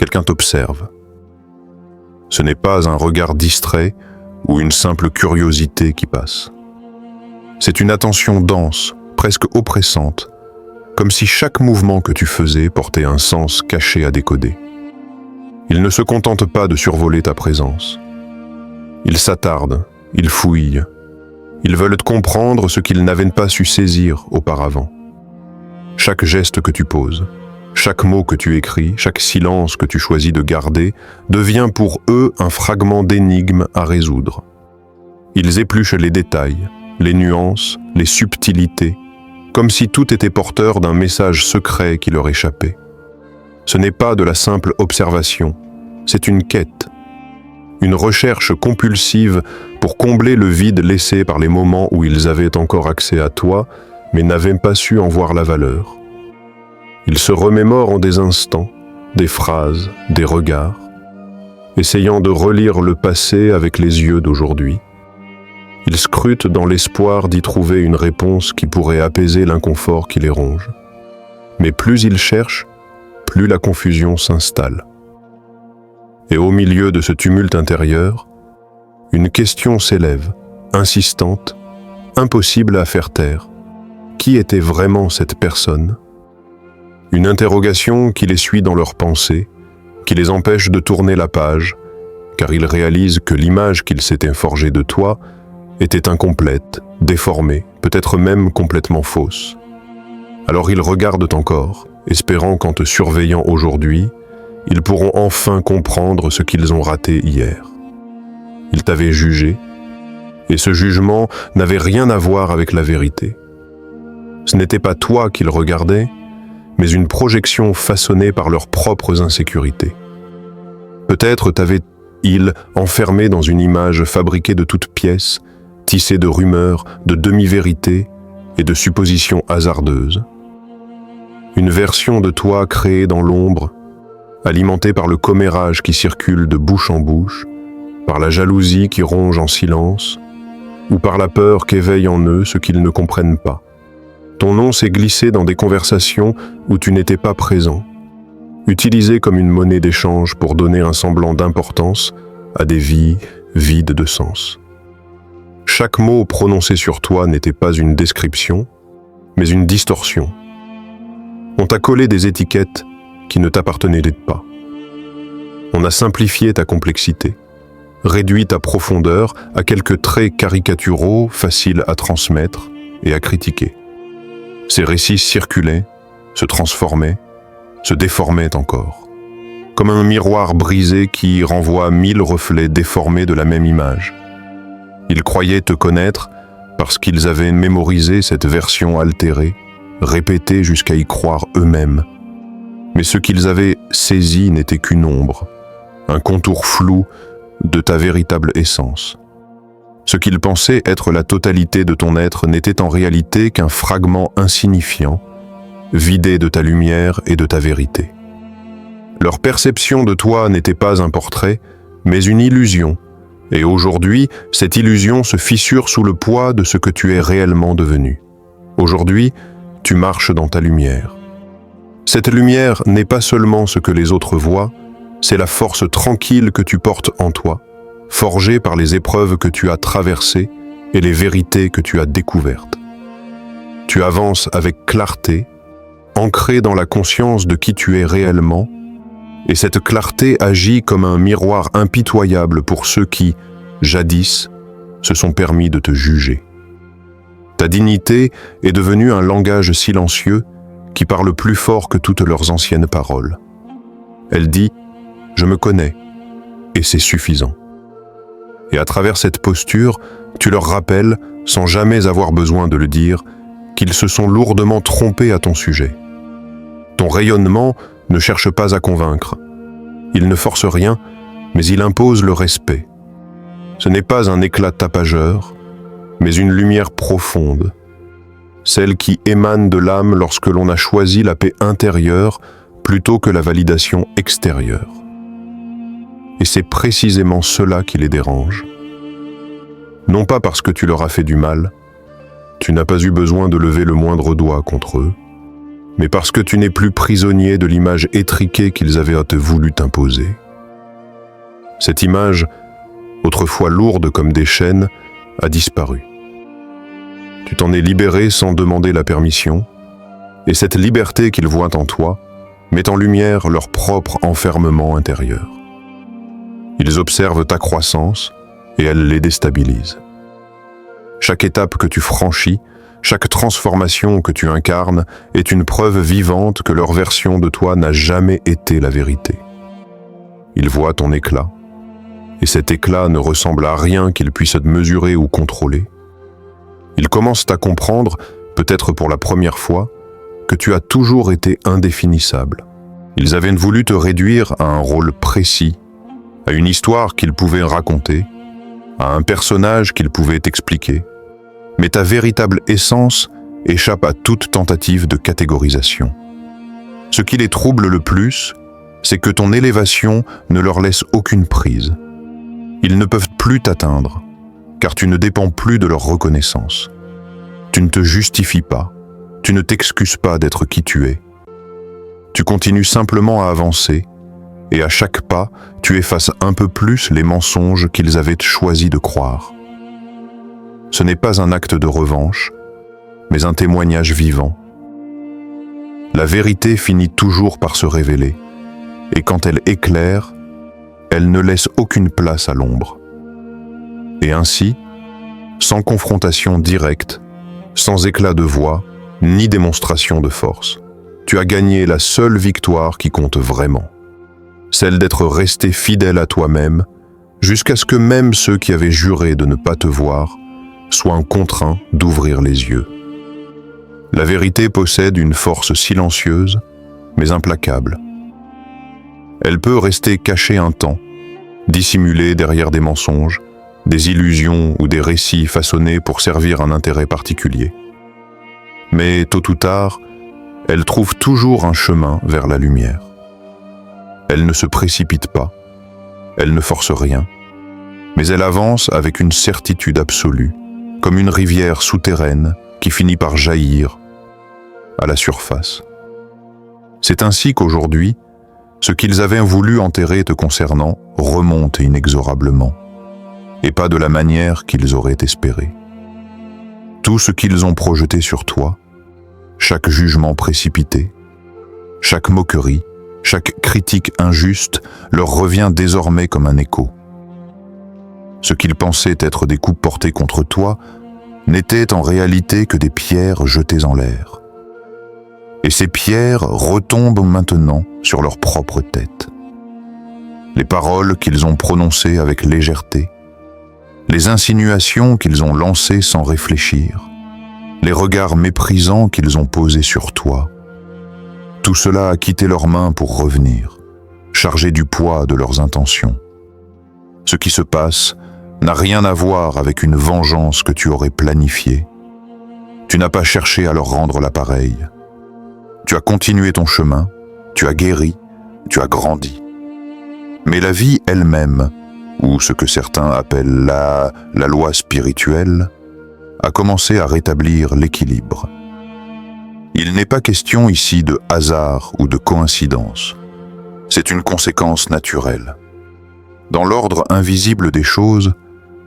quelqu'un t'observe. Ce n'est pas un regard distrait ou une simple curiosité qui passe. C'est une attention dense, presque oppressante, comme si chaque mouvement que tu faisais portait un sens caché à décoder. Ils ne se contentent pas de survoler ta présence. Ils s'attardent, ils fouillent. Ils veulent comprendre ce qu'ils n'avaient pas su saisir auparavant. Chaque geste que tu poses, chaque mot que tu écris, chaque silence que tu choisis de garder devient pour eux un fragment d'énigme à résoudre. Ils épluchent les détails, les nuances, les subtilités, comme si tout était porteur d'un message secret qui leur échappait. Ce n'est pas de la simple observation, c'est une quête, une recherche compulsive pour combler le vide laissé par les moments où ils avaient encore accès à toi, mais n'avaient pas su en voir la valeur. Ils se remémorent en des instants, des phrases, des regards, essayant de relire le passé avec les yeux d'aujourd'hui. Ils scrutent dans l'espoir d'y trouver une réponse qui pourrait apaiser l'inconfort qui les ronge. Mais plus ils cherchent, plus la confusion s'installe. Et au milieu de ce tumulte intérieur, une question s'élève, insistante, impossible à faire taire. Qui était vraiment cette personne ? Une interrogation qui les suit dans leurs pensées, qui les empêche de tourner la page, car ils réalisent que l'image qu'ils s'étaient forgée de toi était incomplète, déformée, peut-être même complètement fausse. Alors ils regardent encore, espérant qu'en te surveillant aujourd'hui, ils pourront enfin comprendre ce qu'ils ont raté hier. Ils t'avaient jugé, et ce jugement n'avait rien à voir avec la vérité. Ce n'était pas toi qu'ils regardaient, mais une projection façonnée par leurs propres insécurités. Peut-être t'avaient-ils enfermé dans une image fabriquée de toutes pièces, tissée de rumeurs, de demi-vérités et de suppositions hasardeuses. Une version de toi créée dans l'ombre, alimentée par le commérage qui circule de bouche en bouche, par la jalousie qui ronge en silence, ou par la peur qu'éveille en eux ce qu'ils ne comprennent pas. Ton nom s'est glissé dans des conversations où tu n'étais pas présent, utilisé comme une monnaie d'échange pour donner un semblant d'importance à des vies vides de sens. Chaque mot prononcé sur toi n'était pas une description, mais une distorsion. On t'a collé des étiquettes qui ne t'appartenaient pas. On a simplifié ta complexité, réduit ta profondeur à quelques traits caricaturaux faciles à transmettre et à critiquer. Ces récits circulaient, se transformaient, se déformaient encore, comme un miroir brisé qui renvoie 1000 reflets déformés de la même image. Ils croyaient te connaître parce qu'ils avaient mémorisé cette version altérée, répétée jusqu'à y croire eux-mêmes. Mais ce qu'ils avaient saisi n'était qu'une ombre, un contour flou de ta véritable essence. Ce qu'ils pensaient être la totalité de ton être n'était en réalité qu'un fragment insignifiant, vidé de ta lumière et de ta vérité. Leur perception de toi n'était pas un portrait, mais une illusion, et aujourd'hui, cette illusion se fissure sous le poids de ce que tu es réellement devenu. Aujourd'hui, tu marches dans ta lumière. Cette lumière n'est pas seulement ce que les autres voient, c'est la force tranquille que tu portes en toi, forgée par les épreuves que tu as traversées et les vérités que tu as découvertes. Tu avances avec clarté, ancré dans la conscience de qui tu es réellement, et cette clarté agit comme un miroir impitoyable pour ceux qui, jadis, se sont permis de te juger. Ta dignité est devenue un langage silencieux qui parle plus fort que toutes leurs anciennes paroles. Elle dit « Je me connais » et c'est suffisant. Et à travers cette posture, tu leur rappelles, sans jamais avoir besoin de le dire, qu'ils se sont lourdement trompés à ton sujet. Ton rayonnement ne cherche pas à convaincre. Il ne force rien, mais il impose le respect. Ce n'est pas un éclat tapageur, mais une lumière profonde, celle qui émane de l'âme lorsque l'on a choisi la paix intérieure plutôt que la validation extérieure. Et c'est précisément cela qui les dérange. Non pas parce que tu leur as fait du mal, tu n'as pas eu besoin de lever le moindre doigt contre eux, mais parce que tu n'es plus prisonnier de l'image étriquée qu'ils avaient voulu t'imposer. Cette image, autrefois lourde comme des chaînes, a disparu. Tu t'en es libéré sans demander la permission, et cette liberté qu'ils voient en toi met en lumière leur propre enfermement intérieur. Ils observent ta croissance et elle les déstabilise. Chaque étape que tu franchis, chaque transformation que tu incarnes est une preuve vivante que leur version de toi n'a jamais été la vérité. Ils voient ton éclat, et cet éclat ne ressemble à rien qu'ils puissent mesurer ou contrôler. Ils commencent à comprendre, peut-être pour la première fois, que tu as toujours été indéfinissable. Ils avaient voulu te réduire à un rôle précis, à une histoire qu'ils pouvaient raconter, à un personnage qu'ils pouvaient expliquer, mais ta véritable essence échappe à toute tentative de catégorisation. Ce qui les trouble le plus, c'est que ton élévation ne leur laisse aucune prise. Ils ne peuvent plus t'atteindre, car tu ne dépends plus de leur reconnaissance. Tu ne te justifies pas, tu ne t'excuses pas d'être qui tu es. Tu continues simplement à avancer, et à chaque pas, tu effaces un peu plus les mensonges qu'ils avaient choisi de croire. Ce n'est pas un acte de revanche, mais un témoignage vivant. La vérité finit toujours par se révéler, et quand elle éclaire, elle ne laisse aucune place à l'ombre. Et ainsi, sans confrontation directe, sans éclat de voix, ni démonstration de force, tu as gagné la seule victoire qui compte vraiment, celle d'être resté fidèle à toi-même, jusqu'à ce que même ceux qui avaient juré de ne pas te voir soient contraints d'ouvrir les yeux. La vérité possède une force silencieuse, mais implacable. Elle peut rester cachée un temps, dissimulée derrière des mensonges, des illusions ou des récits façonnés pour servir un intérêt particulier. Mais tôt ou tard, elle trouve toujours un chemin vers la lumière. Elle ne se précipite pas, elle ne force rien, mais elle avance avec une certitude absolue, comme une rivière souterraine qui finit par jaillir à la surface. C'est ainsi qu'aujourd'hui, ce qu'ils avaient voulu enterrer te concernant remonte inexorablement, et pas de la manière qu'ils auraient espéré. Tout ce qu'ils ont projeté sur toi, chaque jugement précipité, chaque moquerie, chaque critique injuste leur revient désormais comme un écho. Ce qu'ils pensaient être des coups portés contre toi n'étaient en réalité que des pierres jetées en l'air. Et ces pierres retombent maintenant sur leur propre tête. Les paroles qu'ils ont prononcées avec légèreté, les insinuations qu'ils ont lancées sans réfléchir, les regards méprisants qu'ils ont posés sur toi, tout cela a quitté leurs mains pour revenir, chargé du poids de leurs intentions. Ce qui se passe n'a rien à voir avec une vengeance que tu aurais planifiée. Tu n'as pas cherché à leur rendre l'appareil. Tu as continué ton chemin, tu as guéri, tu as grandi. Mais la vie elle-même, ou ce que certains appellent la loi spirituelle, a commencé à rétablir l'équilibre. Il n'est pas question ici de hasard ou de coïncidence. C'est une conséquence naturelle. Dans l'ordre invisible des choses,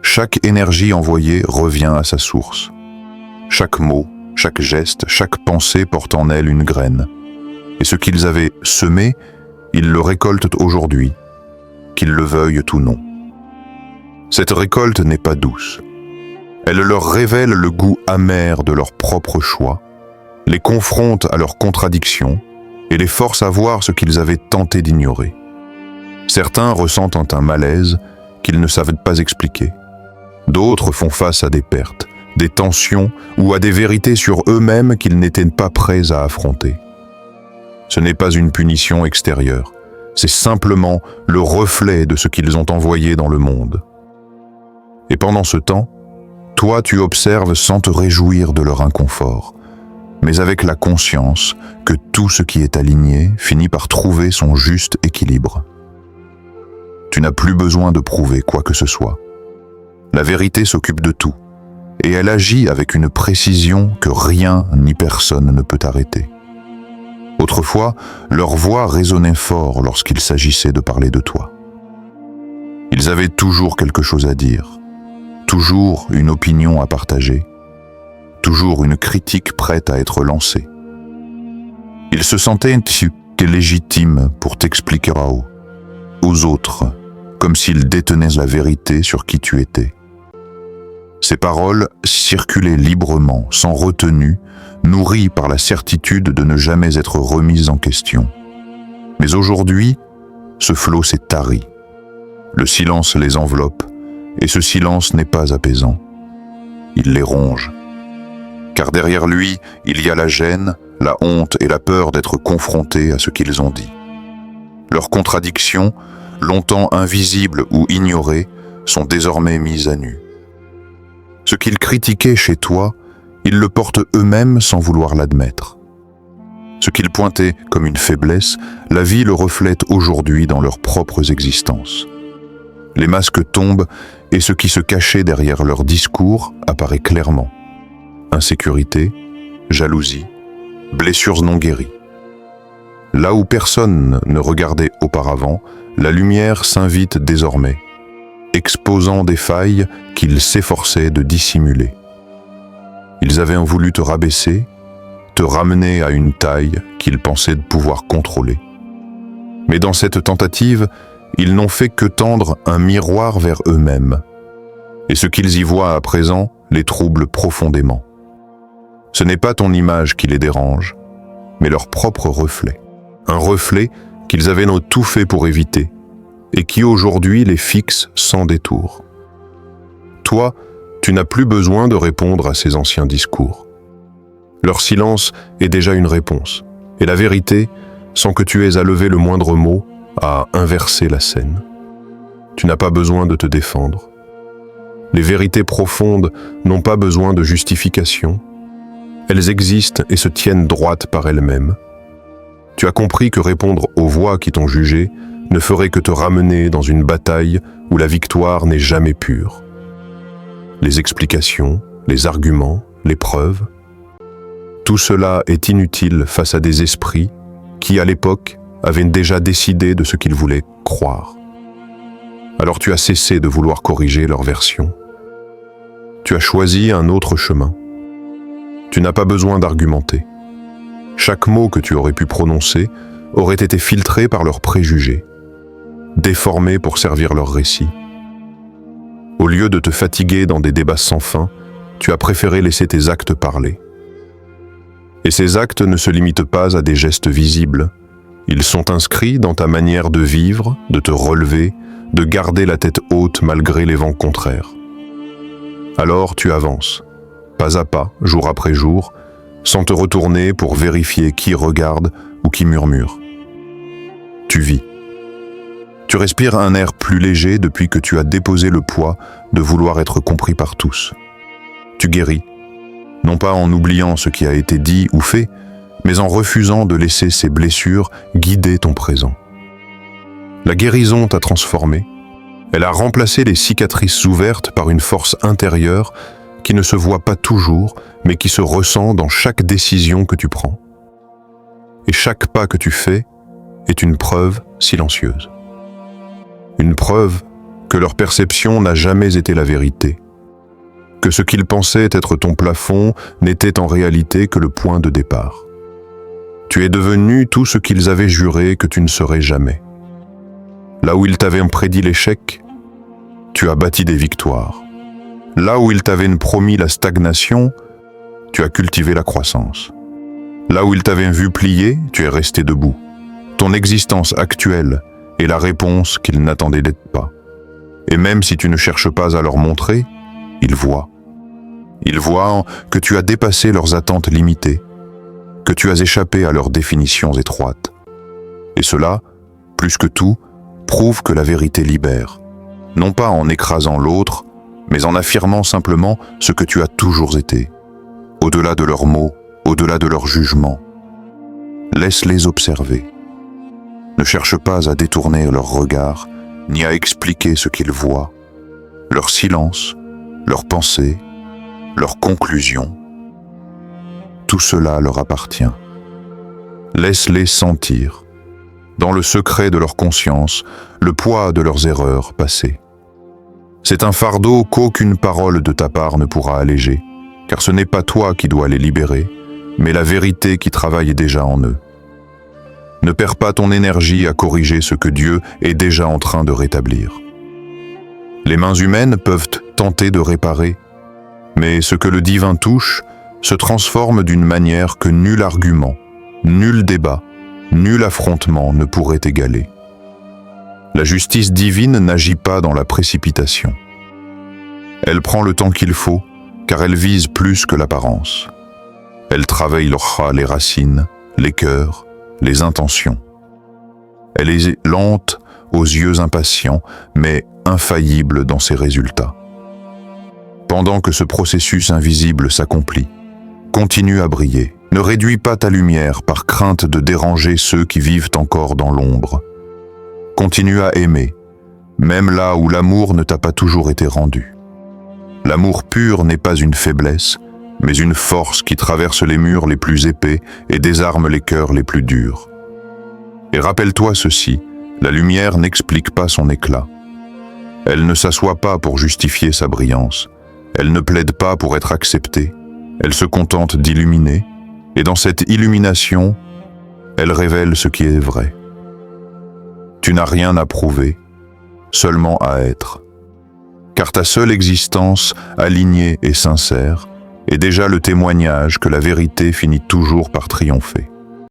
chaque énergie envoyée revient à sa source. Chaque mot, chaque geste, chaque pensée porte en elle une graine. Et ce qu'ils avaient semé, ils le récoltent aujourd'hui, qu'ils le veuillent ou non. Cette récolte n'est pas douce. Elle leur révèle le goût amer de leur propre choix, les confronte à leurs contradictions et les force à voir ce qu'ils avaient tenté d'ignorer. Certains ressentent un malaise qu'ils ne savent pas expliquer. D'autres font face à des pertes, des tensions ou à des vérités sur eux-mêmes qu'ils n'étaient pas prêts à affronter. Ce n'est pas une punition extérieure, c'est simplement le reflet de ce qu'ils ont envoyé dans le monde. Et pendant ce temps, toi tu observes sans te réjouir de leur inconfort, mais avec la conscience que tout ce qui est aligné finit par trouver son juste équilibre. Tu n'as plus besoin de prouver quoi que ce soit. La vérité s'occupe de tout, et elle agit avec une précision que rien ni personne ne peut arrêter. Autrefois, leur voix résonnait fort lorsqu'il s'agissait de parler de toi. Ils avaient toujours quelque chose à dire, toujours une opinion à partager, toujours une critique prête à être lancée. Ils se sentaient légitimes pour t'expliquer aux autres, comme s'ils détenaient la vérité sur qui tu étais. Ces paroles circulaient librement, sans retenue, nourries par la certitude de ne jamais être remises en question. Mais aujourd'hui, ce flot s'est tari. Le silence les enveloppe, et ce silence n'est pas apaisant. Il les ronge. Car derrière lui, il y a la gêne, la honte et la peur d'être confrontés à ce qu'ils ont dit. Leurs contradictions, longtemps invisibles ou ignorées, sont désormais mises à nu. Ce qu'ils critiquaient chez toi, ils le portent eux-mêmes sans vouloir l'admettre. Ce qu'ils pointaient comme une faiblesse, la vie le reflète aujourd'hui dans leurs propres existences. Les masques tombent et ce qui se cachait derrière leur discours apparaît clairement. Insécurité, jalousie, blessures non guéries. Là où personne ne regardait auparavant, la lumière s'invite désormais, exposant des failles qu'ils s'efforçaient de dissimuler. Ils avaient voulu te rabaisser, te ramener à une taille qu'ils pensaient de pouvoir contrôler. Mais dans cette tentative, ils n'ont fait que tendre un miroir vers eux-mêmes. Et ce qu'ils y voient à présent les trouble profondément. Ce n'est pas ton image qui les dérange, mais leur propre reflet. Un reflet qu'ils avaient tout fait pour éviter, et qui aujourd'hui les fixe sans détour. Toi, tu n'as plus besoin de répondre à ces anciens discours. Leur silence est déjà une réponse, et la vérité, sans que tu aies à lever le moindre mot, a inversé la scène. Tu n'as pas besoin de te défendre. Les vérités profondes n'ont pas besoin de justification. Elles existent et se tiennent droites par elles-mêmes. Tu as compris que répondre aux voix qui t'ont jugé ne ferait que te ramener dans une bataille où la victoire n'est jamais pure. Les explications, les arguments, les preuves, tout cela est inutile face à des esprits qui, à l'époque, avaient déjà décidé de ce qu'ils voulaient croire. Alors tu as cessé de vouloir corriger leur version. Tu as choisi un autre chemin. Tu n'as pas besoin d'argumenter. Chaque mot que tu aurais pu prononcer aurait été filtré par leurs préjugés, déformé pour servir leur récit. Au lieu de te fatiguer dans des débats sans fin, tu as préféré laisser tes actes parler. Et ces actes ne se limitent pas à des gestes visibles. Ils sont inscrits dans ta manière de vivre, de te relever, de garder la tête haute malgré les vents contraires. Alors tu avances, pas à pas, jour après jour, sans te retourner pour vérifier qui regarde ou qui murmure. Tu vis. Tu respires un air plus léger depuis que tu as déposé le poids de vouloir être compris par tous. Tu guéris, non pas en oubliant ce qui a été dit ou fait, mais en refusant de laisser ces blessures guider ton présent. La guérison t'a transformé. Elle a remplacé les cicatrices ouvertes par une force intérieure qui ne se voit pas toujours, mais qui se ressent dans chaque décision que tu prends. Et chaque pas que tu fais est une preuve silencieuse. Une preuve que leur perception n'a jamais été la vérité, que ce qu'ils pensaient être ton plafond n'était en réalité que le point de départ. Tu es devenu tout ce qu'ils avaient juré que tu ne serais jamais. Là où ils t'avaient prédit l'échec, tu as bâti des victoires. Là où ils t'avaient promis la stagnation, tu as cultivé la croissance. Là où ils t'avaient vu plier, tu es resté debout. Ton existence actuelle est la réponse qu'ils n'attendaient pas. Et même si tu ne cherches pas à leur montrer, ils voient. Ils voient que tu as dépassé leurs attentes limitées, que tu as échappé à leurs définitions étroites. Et cela, plus que tout, prouve que la vérité libère, non pas en écrasant l'autre, mais en affirmant simplement ce que tu as toujours été, au-delà de leurs mots, au-delà de leurs jugements. Laisse-les observer. Ne cherche pas à détourner leur regard, ni à expliquer ce qu'ils voient, leur silence, leurs pensées, leurs conclusions. Tout cela leur appartient. Laisse-les sentir, dans le secret de leur conscience, le poids de leurs erreurs passées. C'est un fardeau qu'aucune parole de ta part ne pourra alléger, car ce n'est pas toi qui dois les libérer, mais la vérité qui travaille déjà en eux. Ne perds pas ton énergie à corriger ce que Dieu est déjà en train de rétablir. Les mains humaines peuvent tenter de réparer, mais ce que le divin touche se transforme d'une manière que nul argument, nul débat, nul affrontement ne pourrait égaler. La justice divine n'agit pas dans la précipitation. Elle prend le temps qu'il faut, car elle vise plus que l'apparence. Elle travaille les racines, les cœurs, les intentions. Elle est lente aux yeux impatients, mais infaillible dans ses résultats. Pendant que ce processus invisible s'accomplit, continue à briller. Ne réduis pas ta lumière par crainte de déranger ceux qui vivent encore dans l'ombre. Continue à aimer, même là où l'amour ne t'a pas toujours été rendu. L'amour pur n'est pas une faiblesse, mais une force qui traverse les murs les plus épais et désarme les cœurs les plus durs. Et rappelle-toi ceci, la lumière n'explique pas son éclat. Elle ne s'assoit pas pour justifier sa brillance, elle ne plaide pas pour être acceptée, elle se contente d'illuminer, et dans cette illumination, elle révèle ce qui est vrai. Tu n'as rien à prouver, seulement à être. Car ta seule existence, alignée et sincère, est déjà le témoignage que la vérité finit toujours par triompher.